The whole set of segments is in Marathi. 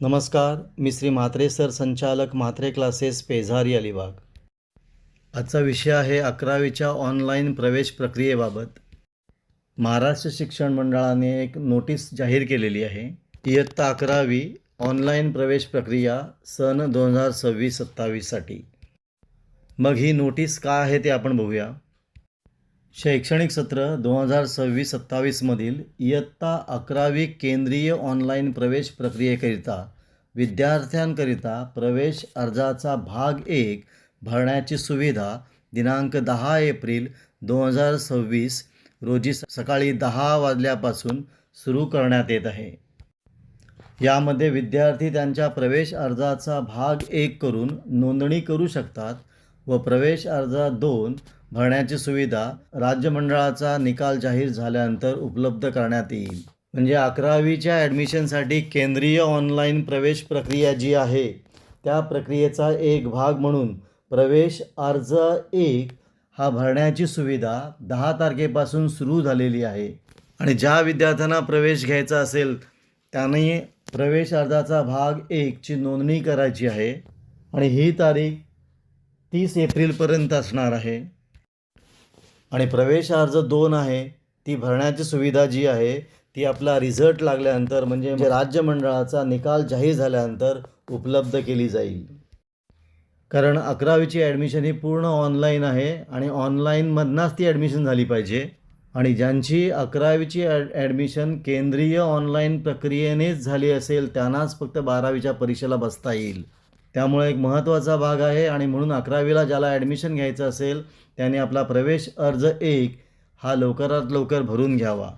नमस्कार, मी श्री म्हात्रे सर, संचालक म्हात्रे क्लासेस, पेझारी, अलिबाग. आजचा विषय आहे 11वीच्या ऑनलाईन प्रवेश प्रक्रियेबाबत. महाराष्ट्र शिक्षण मंडळाने एक नोटीस जाहीर केलेली आहे. इयत्ता 11वी ऑनलाईन प्रवेश प्रक्रिया सन 2026-27साठी. मग ही नोटीस काय आहे ते आपण बघूया. शैक्षणिक सत्र 2026-27मधील इयत्ता 11वी केंद्रीय ऑनलाईन प्रवेश प्रक्रियेकरिता विद्यार्थ्यांकरिता प्रवेश अर्जाचा भाग 1 भरण्याची सुविधा दिनांक 10 एप्रिल 2026 रोजी सकाळी 10 वाजल्यापासून सुरू करण्यात येत आहे. यामध्ये विद्यार्थी त्यांच्या प्रवेश अर्जाचा भाग 1 करून नोंदणी करू शकतात व प्रवेश अर्ज 2 भरण्याची सुविधा राज्य मंडळाचा निकाल जाहीर झाल्यानंतर उपलब्ध करण्यात येईल. म्हणजे 11वीच्या ॲडमिशनसाठी केंद्रीय ऑनलाईन प्रवेश प्रक्रिया जी आहे त्या प्रक्रियेचा एक भाग म्हणून प्रवेश अर्ज 1 हा भरण्याची सुविधा 10 तारखेपासून सुरू झालेली आहे. आणि ज्या विद्यार्थ्यांना प्रवेश घ्यायचा असेल त्यांनी प्रवेश अर्जाचा भाग 1 ची नोंदणी करायची आहे आणि ही तारीख 30 एप्रिलपर्यंत असणार आहे. आणि प्रवेश अर्ज 2 आहे ती भरण्याची सुविधा जी आहे ती आपला रिझल्ट लागल्यानंतर म्हणजे राज्य मंडळाचा निकाल जाहीर झाल्यानंतर उपलब्ध केली जाईल. कारण 11वीची ॲडमिशन ही पूर्ण ऑनलाईन आहे आणि ऑनलाईनमधनंच ती ॲडमिशन झाली पाहिजे. आणि ज्यांची 11वीची ॲडमिशन केंद्रीय ऑनलाईन प्रक्रियेनेच झाली असेल त्यांनाच फक्त 12वीच्या परीक्षेला बसता येईल. त्यामुळे एक महत्त्वाचा भाग आहे आणि म्हणून 11वीला ज्याला ॲडमिशन घ्यायचं असेल त्याने आपला प्रवेश अर्ज 1 हा लवकरात लवकर भरून घ्यावा.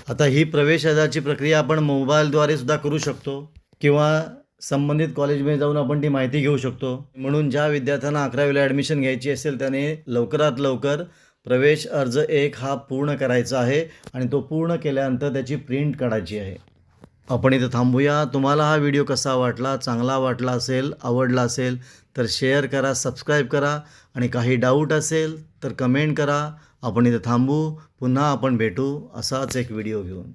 आता ही प्रवेश अर्जाची प्रक्रिया आपण मोबाईलद्वारे सुद्धा करू शकतो किंवा संबंधित कॉलेजमध्ये जाऊन आपण ती माहिती घेऊ शकतो. म्हणून ज्या विद्यार्थ्यांना 11वीला ॲडमिशन घ्यायची असेल त्याने लवकरात लवकर प्रवेश अर्ज 1 हा पूर्ण करायचा आहे आणि तो पूर्ण केल्यानंतर त्याची प्रिंट काढायची आहे. आपण इथं थांबूया. तुम्हाला हा व्हिडिओ कसा वाटला, चांगला वाटला असेल, आवडला असेल तर शेअर करा, सबस्क्राईब करा आणि काही डाऊट असेल तर कमेंट करा. आपण इथं थांबू, पुन्हा आपण भेटू असाच एक व्हिडिओ घेऊन.